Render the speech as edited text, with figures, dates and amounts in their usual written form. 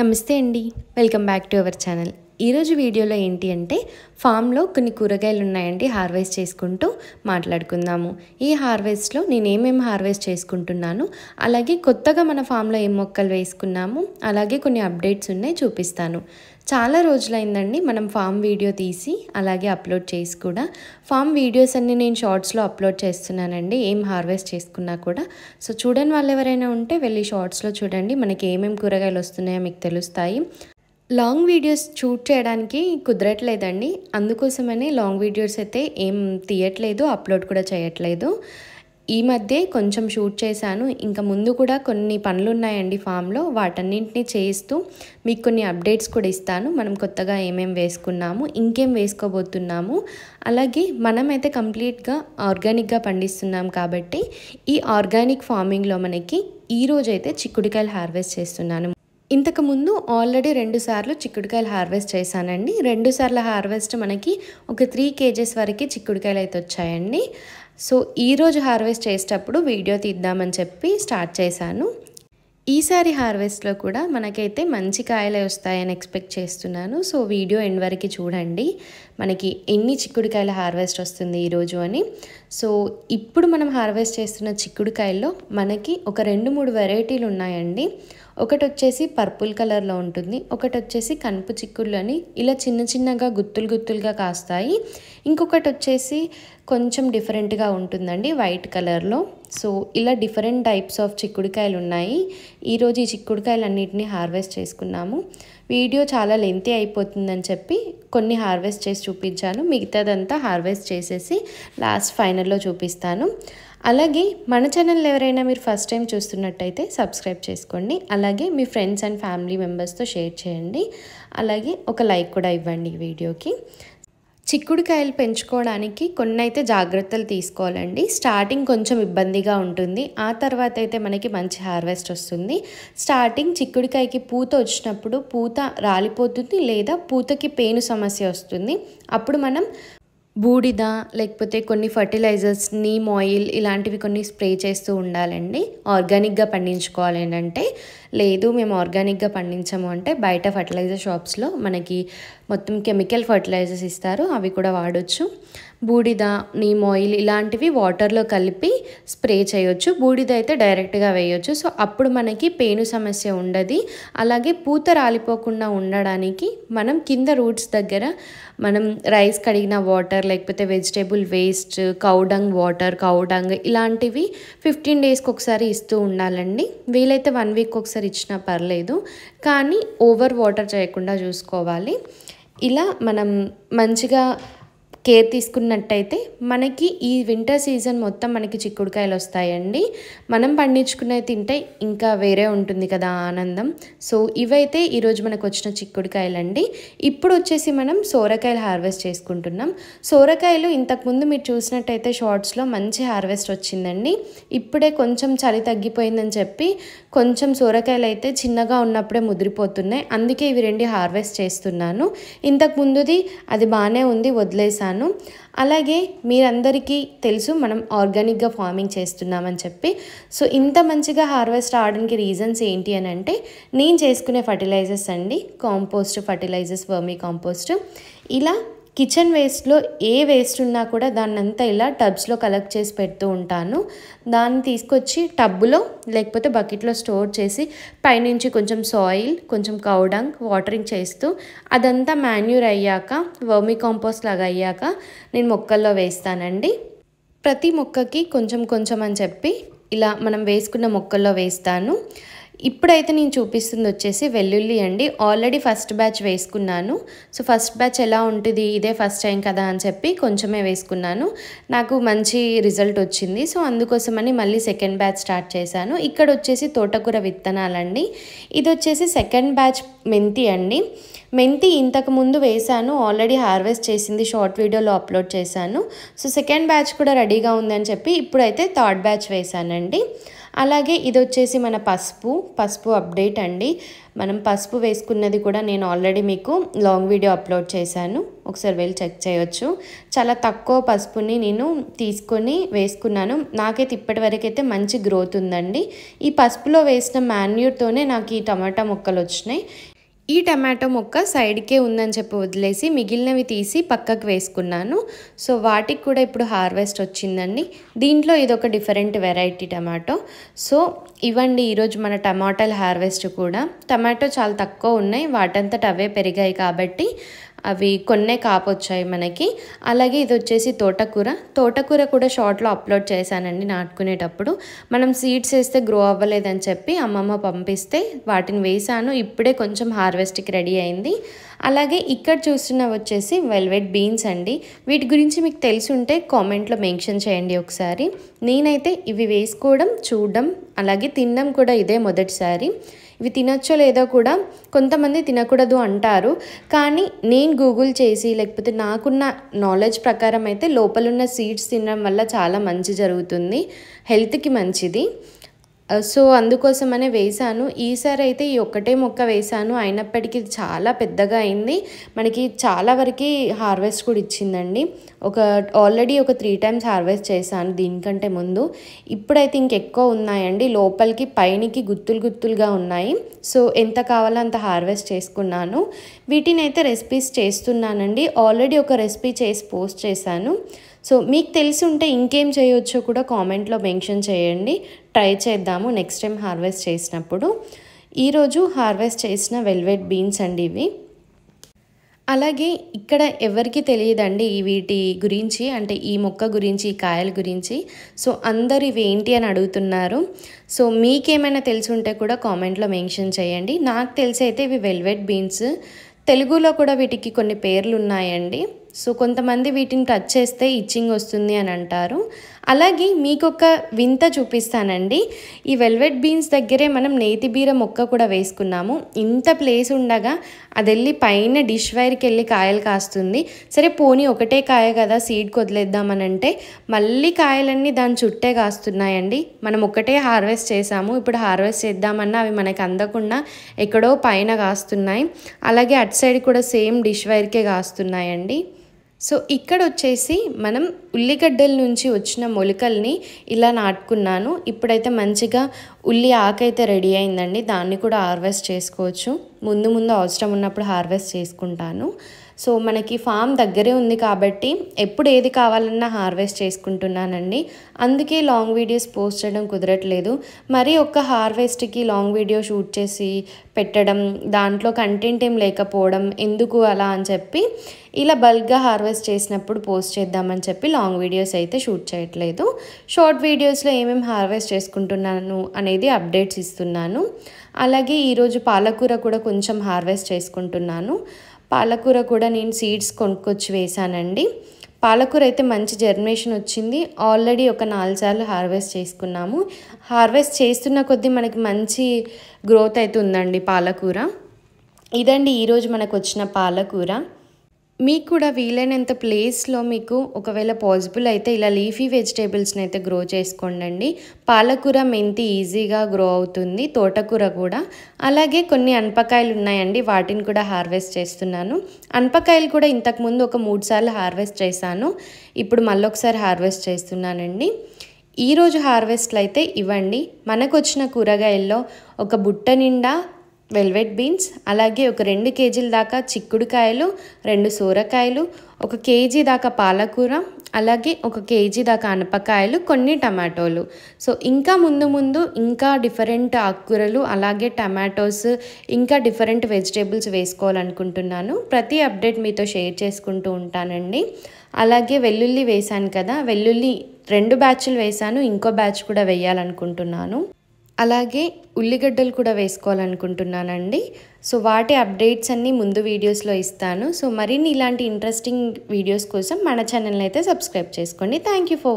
నమస్తే అండి, welcome back to our channel. ఈరోజు వీడియోలో ఏంటి అంటే ఫామ్లో కొన్ని కూరగాయలు ఉన్నాయండి, హార్వెస్ట్ చేసుకుంటూ మాట్లాడుకుందాము. ఈ హార్వెస్ట్లో నేను ఏమేమి హార్వెస్ట్ చేసుకుంటున్నాను, అలాగే కొత్తగా మన ఫామ్లో ఏం మొక్కలు వేసుకున్నాము, అలాగే కొన్ని అప్డేట్స్ ఉన్నాయి చూపిస్తాను. చాలా రోజులైందండి మనం ఫామ్ వీడియో తీసి అలాగే అప్లోడ్ చేసి కూడా. ఫామ్ వీడియోస్ అన్నీ నేను షార్ట్స్లో అప్లోడ్ చేస్తున్నానండి, ఏం హార్వెస్ట్ చేసుకున్నా కూడా. సో చూడని వాళ్ళు ఎవరైనా ఉంటే వెళ్ళి షార్ట్స్లో చూడండి, మనకి ఏమేమి కూరగాయలు వస్తున్నాయో మీకు తెలుస్తాయి. లాంగ్ వీడియోస్ షూట్ చేయడానికి కుదరట్లేదండి, అందుకోసమని లాంగ్ వీడియోస్ అయితే ఏం తీయట్లేదు, అప్లోడ్ కూడా చేయట్లేదు. ఈ మధ్య కొంచెం షూట్ చేశాను, ఇంకా ముందు కూడా కొన్ని పనులు ఉన్నాయండి ఫామ్లో, వాటన్నింటినీ చేస్తూ మీకు కొన్ని అప్డేట్స్ కూడా ఇస్తాను. మనం కొత్తగా ఏమేమి వేసుకున్నాము, ఇంకేం వేసుకోబోతున్నాము, అలాగే మనమైతే కంప్లీట్గా ఆర్గానిక్గా పండిస్తున్నాం కాబట్టి ఈ ఆర్గానిక్ ఫార్మింగ్లో మనకి ఈరోజైతే చిక్కుడుకాయలు హార్వెస్ట్ చేస్తున్నాను. ఇంతకుముందు ఆల్రెడీ 2 సార్లు చిక్కుడుకాయలు హార్వెస్ట్ చేశానండి. 2 సార్ల హార్వెస్ట్ మనకి ఒక 3 kgs వరకు చిక్కుడుకాయలు అయితే వచ్చాయండి. సో ఈరోజు హార్వెస్ట్ చేసేటప్పుడు వీడియో తీద్దామని చెప్పి స్టార్ట్ చేశాను. ఈసారి హార్వెస్ట్లో కూడా మనకైతే మంచి కాయలే వస్తాయని ఎక్స్పెక్ట్ చేస్తున్నాను. సో వీడియో ఎండ్ వరకు చూడండి, మనకి ఎన్ని చిక్కుడుకాయల హార్వెస్ట్ వస్తుంది ఈరోజు అని. సో ఇప్పుడు మనం హార్వెస్ట్ చేస్తున్న చిక్కుడుకాయల్లో మనకి ఒక 2-3 వెరైటీలు ఉన్నాయండి. ఒకటి వచ్చేసి పర్పుల్ కలర్లో ఉంటుంది, ఒకటి వచ్చేసి కనుపు చిక్కుళ్ళు అని ఇలా చిన్న చిన్నగా గుత్తులు గుత్తులుగా కాస్తాయి. ఇంకొకటి వచ్చేసి కొంచెం డిఫరెంట్గా ఉంటుందండి, వైట్ కలర్లో. సో ఇలా డిఫరెంట్ టైప్స్ ఆఫ్ చిక్కుడుకాయలు ఉన్నాయి. ఈరోజు ఈ చిక్కుడుకాయలన్నింటినీ హార్వెస్ట్ చేసుకున్నాము. వీడియో చాలా లెంతీ అయిపోతుందని చెప్పి కొన్ని హార్వెస్ట్ చేసి చూపించాను, మిగతాదంతా హార్వెస్ట్ చేసేసి లాస్ట్ ఫైనల్లో చూపిస్తాను. అలాగే మన ఛానల్ ఎవరైనా మీరు ఫస్ట్ టైం చూస్తున్నట్టయితే సబ్స్క్రైబ్ చేసుకోండి, అలాగే మీ ఫ్రెండ్స్ అండ్ ఫ్యామిలీ మెంబర్స్తో షేర్ చేయండి, అలాగే ఒక లైక్ కూడా ఇవ్వండి ఈ వీడియోకి. చిక్కుడుకాయలు పెంచుకోవడానికి కొన్ని అయితే జాగ్రత్తలు తీసుకోవాలండి. స్టార్టింగ్ కొంచెం ఇబ్బందిగా ఉంటుంది, ఆ తర్వాత అయితే మనకి మంచి హార్వెస్ట్ వస్తుంది. స్టార్టింగ్ చిక్కుడుకాయకి పూత వచ్చినప్పుడు పూత రాలిపోతుంది, లేదా పూతకి పేను సమస్య వస్తుంది. అప్పుడు మనం బూడిద లేకపోతే కొన్ని ఫర్టిలైజర్స్, నీమ్ ఆయిల్ ఇలాంటివి కొన్ని స్ప్రే చేస్తూ ఉండాలండి. ఆర్గానిక్గా పండించుకోవాలి అంటే, లేదు మేము ఆర్గానిక్గా పండించము అంటే బయట ఫర్టిలైజర్ షాప్స్లో మనకి మొత్తం కెమికల్ ఫర్టిలైజర్స్ ఇస్తారు, అవి కూడా వాడచ్చు. బూడిద, నీమ్ ఆయిల్ ఇలాంటివి వాటర్లో కలిపి స్ప్రే చేయొచ్చు. బూడిద అయితే డైరెక్ట్గా వేయొచ్చు. సో అప్పుడు మనకి పేను సమస్య ఉండదు. అలాగే పూత రాలిపోకుండా ఉండడానికి మనం కింద రూట్స్ దగ్గర మనం రైస్ కడిగిన వాటర్, లేకపోతే vegetable waste, cow dung water, cow dung ఇలాంటివి 15 డేస్కి ఒకసారి ఇస్తూ ఉండాలండి. వీలైతే 1 వీక్ ఒకసారి ఇచ్చినా పర్లేదు, కానీ ఓవర్ వాటర్ చేయకుండా చూసుకోవాలి. ఇలా మనం మంచిగా కేర్ తీసుకున్నట్టయితే మనకి ఈ వింటర్ సీజన్ మొత్తం మనకి చిక్కుడుకాయలు వస్తాయండి. మనం పండించుకునే తింటే ఇంకా వేరే ఉంటుంది కదా ఆనందం. సో ఇవైతే ఈరోజు మనకు వచ్చిన చిక్కుడుకాయలండి. ఇప్పుడు వచ్చేసి మనం సోరకాయలు హార్వెస్ట్ చేసుకుంటున్నాం. సోరకాయలు ఇంతకుముందు మీరు చూసినట్టయితే షార్ట్స్లో మంచి హార్వెస్ట్ వచ్చిందండి. ఇప్పుడే కొంచెం చలి తగ్గిపోయిందని చెప్పి కొంచెం సోరకాయలు అయితే చిన్నగా ఉన్నప్పుడే ముదిరిపోతున్నాయి, అందుకే ఇవి 2 హార్వెస్ట్ చేస్తున్నాను. ఇంతకుముందుది అది బాగానే ఉంది, వదిలేసాను. అలాగే మీరందరికీ తెలుసు మనం ఆర్గానిక్గా ఫార్మింగ్ చేస్తున్నామని చెప్పి. సో ఇంత మంచిగా హార్వెస్ట్ అవడానికి రీజన్స్ ఏంటి అని అంటే, నేను చేసుకునే ఫర్టిలైజర్స్ అండి, కాంపోస్ట్ ఫర్టిలైజర్స్, వర్మీ కాంపోస్ట్. ఇలా కిచెన్ వేస్ట్లో ఏ వేస్ట్ ఉన్నా కూడా దాన్నంతా ఇలా టబ్స్లో కలెక్ట్ చేసి పెడుతూ ఉంటాను. దాన్ని తీసుకొచ్చి టబ్బులో లేకపోతే బకెట్లో స్టోర్ చేసి పైనుంచి కొంచెం సాయిల్, కొంచెం కౌడంగ్ వాటరింగ్ చేస్తూ అదంతా మాన్యూర్ అయ్యాక, వర్మీ కాంపోస్ట్ లాగా అయ్యాక నేను మొక్కల్లో వేస్తానండి. ప్రతి మొక్కకి కొంచెం కొంచెం అని చెప్పి ఇలా మనం వేసుకున్న మొక్కల్లో వేస్తాను. ఇప్పుడైతే నేను చూపిస్తుంది వచ్చేసి వెల్లుల్లి అండి. ఆల్రెడీ ఫస్ట్ బ్యాచ్ వేసుకున్నాను. సో ఫస్ట్ బ్యాచ్ ఎలా ఉంటుంది, ఇదే ఫస్ట్ టైం కదా అని చెప్పి కొంచెమే వేసుకున్నాను, నాకు మంచి రిజల్ట్ వచ్చింది. సో అందుకోసమని మళ్ళీ సెకండ్ బ్యాచ్ స్టార్ట్ చేశాను. ఇక్కడ వచ్చేసి తోటకూర విత్తనాలండి. ఇది వచ్చేసి సెకండ్ బ్యాచ్ మెంతి అండి. మెంతి ఇంతకు ముందు వేశాను, ఆల్రెడీ హార్వెస్ట్ చేసింది షార్ట్ వీడియోలో అప్లోడ్ చేశాను. సో సెకండ్ బ్యాచ్ కూడా రెడీగా ఉందని చెప్పి ఇప్పుడైతే థర్డ్ బ్యాచ్ వేశానండి. అలాగే ఇది వచ్చేసి మన పసుపు అప్డేట్ అండి. మనం పసుపు వేసుకున్నది కూడా నేను ఆల్రెడీ మీకు లాంగ్ వీడియో అప్లోడ్ చేశాను, ఒకసారి వెళ్ళి చెక్ చేయొచ్చు. చాలా తక్కువ పసుపుని నేను తీసుకొని వేసుకున్నాను. నాకైతే ఇప్పటివరకైతే మంచి గ్రోత్ ఉందండి. ఈ పసుపులో వేసిన మాన్యూర్తోనే నాకు ఈ టమాటా మొక్కలు వచ్చినాయి. ఈ టమాటో మొక్క సైడ్కే ఉందని చెప్పి వదిలేసి మిగిలినవి తీసి పక్కకు వేసుకున్నాను. సో వాటికి కూడా ఇప్పుడు హార్వెస్ట్ వచ్చిందండి. దీంట్లో ఇదొక డిఫరెంట్ వెరైటీ టమాటో. సో ఇవ్వండి ఈరోజు మన టమాటాల హార్వెస్ట్ కూడా. టమాటో చాలా తక్కువ ఉన్నాయి, వాటంతట అవే పెరిగాయి కాబట్టి అవి కొన్నే కాపొచ్చాయి మనకి. అలాగే ఇది వచ్చేసి తోటకూర కూడా షార్ట్లో అప్లోడ్ చేశానండి. నాటుకునేటప్పుడు మనం సీడ్స్ వేస్తే గ్రో అవ్వలేదని చెప్పి అమ్మమ్మ పంపిస్తే వాటిని వేసాను. ఇప్పుడే కొంచెం హార్వెస్ట్కి రెడీ అయింది. అలాగే ఇక్కడ చూస్తున్నవి వచ్చేసి వెల్వెట్ బీన్స్ అండి. వీటి గురించి మీకు తెలిసి ఉంటే కామెంట్లో మెన్షన్ చేయండి ఒకసారి. నేనైతే ఇవి వేసుకోవడం, చూడడం, అలాగే తినడం కూడా ఇదే మొదటిసారి. ఇవి తినచ్చో లేదో కూడా కొంతమంది తినకూడదు అంటారు, కానీ నేను గూగుల్ చేసి లేకపోతే నాకున్న నాలెడ్జ్ ప్రకారం అయితే లోపలున్న సీడ్స్ తినడం వల్ల చాలా మంచి జరుగుతుంది, హెల్త్కి మంచిది. సో అందుకోసమనే వేసాను. ఈసారి అయితే ఈ ఒక్కటే మొక్క వేసాను, అయినప్పటికీ చాలా పెద్దగా అయింది. మనకి చాలా వరకు హార్వెస్ట్ కూడా ఇచ్చిందండి. ఆల్రెడీ ఒక 3 times హార్వెస్ట్ చేశాను దీనికంటే ముందు. ఇప్పుడైతే ఇంకెక్కువ ఉన్నాయండి, లోపలికి పైనకి గుత్తులుగా ఉన్నాయి. సో ఎంత కావాలో అంత హార్వెస్ట్ చేసుకున్నాను. వీటిని అయితే రెసిపీస్ చేస్తున్నానండి. ఆల్రెడీ ఒక రెసిపీ చేసి పోస్ట్ చేశాను. సో మీకు తెలిసి ఉంటే ఇంకేం చేయొచ్చో కూడా కామెంట్లో మెన్షన్ చేయండి, ట్రై చేద్దాము నెక్స్ట్ టైం హార్వెస్ట్ చేసినప్పుడు. ఈరోజు హార్వెస్ట్ చేసిన వెల్వెట్ బీన్స్ అండి ఇవి. అలాగే ఇక్కడ ఎవరికి తెలియదండి వీటి గురించి, అంటే ఈ మొక్క గురించి, ఈ కాయల గురించి. సో అందరు ఇవి ఏంటి అని అడుగుతున్నారు. సో మీకేమైనా తెలిసి ఉంటే కూడా కామెంట్లో మెన్షన్ చేయండి. నాకు తెలిసి అయితే ఇవి వెల్వెట్ బీన్స్. తెలుగులో కూడా వీటికి కొన్ని పేర్లు ఉన్నాయండి. సో కొంతమంది వీటిని టచ్ చేస్తే ఇచ్చింగ్ వస్తుంది అని అంటారు. అలాగే మీకు ఒక వింత చూపిస్తానండి. ఈ వెల్వెట్ బీన్స్ దగ్గరే మనం నేతి బీర మొక్క కూడా వేసుకున్నాము. ఇంత ప్లేస్ ఉండగా అది వెళ్ళి పైన డిష్ వైర్కి వెళ్ళి కాయలు కాస్తుంది. సరే పోనీ ఒకటే కాయ కదా సీడ్కి వదిలేద్దామని అంటే మళ్ళీ కాయలన్నీ దాని చుట్టే కాస్తున్నాయండి. మనం ఒకటే హార్వెస్ట్ చేసాము, ఇప్పుడు హార్వెస్ట్ చేద్దామన్నా అవి మనకి అందకుండా ఎక్కడో పైన కాస్తున్నాయి. అలాగే అటు సైడ్ కూడా సేమ్ డిష్ వైర్కే కాస్తున్నాయండి. సో ఇక్కడ వచ్చేసి మనం ఉల్లిగడ్డల నుంచి వచ్చిన మొలకల్ని ఇలా నాటుకున్నాను. ఇప్పుడైతే మంచిగా ఉల్లి ఆకైతే రెడీ అయిందండి, దాన్ని కూడా హార్వెస్ట్ చేసుకోవచ్చు. ముందు అవసరం ఉన్నప్పుడు హార్వెస్ట్ చేసుకుంటాను. సో మనకి ఫామ్ దగ్గరే ఉంది కాబట్టి ఎప్పుడు ఏది కావాలన్నా హార్వెస్ట్ చేసుకుంటున్నానండి. అందుకే లాంగ్ వీడియోస్ పోస్ట్ చేయడం కుదరట్లేదు. మరి ఒక్క హార్వెస్ట్కి లాంగ్ వీడియో షూట్ చేసి పెట్టడం, దాంట్లో కంటెంట్ ఏం లేకపోవడం ఎందుకు అలా అని చెప్పి ఇలా బల్క్గా హార్వెస్ట్ చేసినప్పుడు పోస్ట్ చేద్దామని చెప్పి లాంగ్ వీడియోస్ అయితే షూట్ చేయట్లేదు. షార్ట్ వీడియోస్లో ఏమేమి హార్వెస్ట్ చేసుకుంటున్నాను అనేది అప్డేట్స్ ఇస్తున్నాను. అలాగే ఈరోజు పాలకూర కూడా కొంచెం హార్వెస్ట్ చేసుకుంటున్నాను. పాలకూర కూడా నేను సీడ్స్ కొనుక్కొచ్చి వేసానండి. పాలకూర అయితే మంచి జర్మినేషన్ వచ్చింది. ఆల్రెడీ ఒక 4 సార్లు హార్వెస్ట్ చేసుకున్నాము. హార్వెస్ట్ చేస్తున్న కొద్దీ మనకి మంచి గ్రోత్ అయితే ఉందండి పాలకూర. ఇదండి ఈరోజు మనకు వచ్చిన పాలకూర. మీకు కూడా వీలైనంత ప్లేస్లో మీకు ఒకవేళ పాసిబుల్ అయితే ఇలా లీఫీ వెజిటేబుల్స్ని అయితే గ్రో చేసుకోండి. పాలకూర, మెంతి ఈజీగా గ్రో అవుతుంది, తోటకూర కూడా. అలాగే కొన్ని అనపకాయలు ఉన్నాయండి, వాటిని కూడా హార్వెస్ట్ చేస్తున్నాను. అనపకాయలు కూడా ఇంతకుముందు ఒక 3 సార్లు హార్వెస్ట్ చేశాను, ఇప్పుడు మళ్ళొకసారి హార్వెస్ట్ చేస్తున్నానండి. ఈరోజు హార్వెస్ట్లు అయితే ఇవ్వండి. మనకు వచ్చిన కూరగాయల్లో ఒక బుట్ట నిండా వెల్వెట్ బీన్స్, అలాగే ఒక 2 కేజీల దాకా చిక్కుడుకాయలు, 2 సోరకాయలు, 1 కేజీ దాకా పాలకూర, అలాగే 1 కేజీ దాకా అనపకాయలు, కొన్ని టమాటోలు. సో ఇంకా ముందు ఇంకా డిఫరెంట్ ఆకుకూరలు, అలాగే టమాటోస్, ఇంకా డిఫరెంట్ వెజిటేబుల్స్ వేసుకోవాలనుకుంటున్నాను. ప్రతి అప్డేట్ మీతో షేర్ చేసుకుంటూ ఉంటానండి. అలాగే వెల్లుల్లి వేశాను కదా, వెల్లుల్లి 2 బ్యాచ్లు వేశాను, ఇంకో బ్యాచ్ కూడా వేయాలనుకుంటున్నాను. అలాగే ఉల్లిగడ్డలు కూడా వేసుకోవాలనుకుంటున్నానండి. సో వాటి అప్డేట్స్ అన్నీ ముందు వీడియోస్లో ఇస్తాను. సో మరిన్ని ఇలాంటి ఇంట్రెస్టింగ్ వీడియోస్ కోసం మన ఛానల్ని అయితే సబ్స్క్రైబ్ చేసుకోండి. Thank you for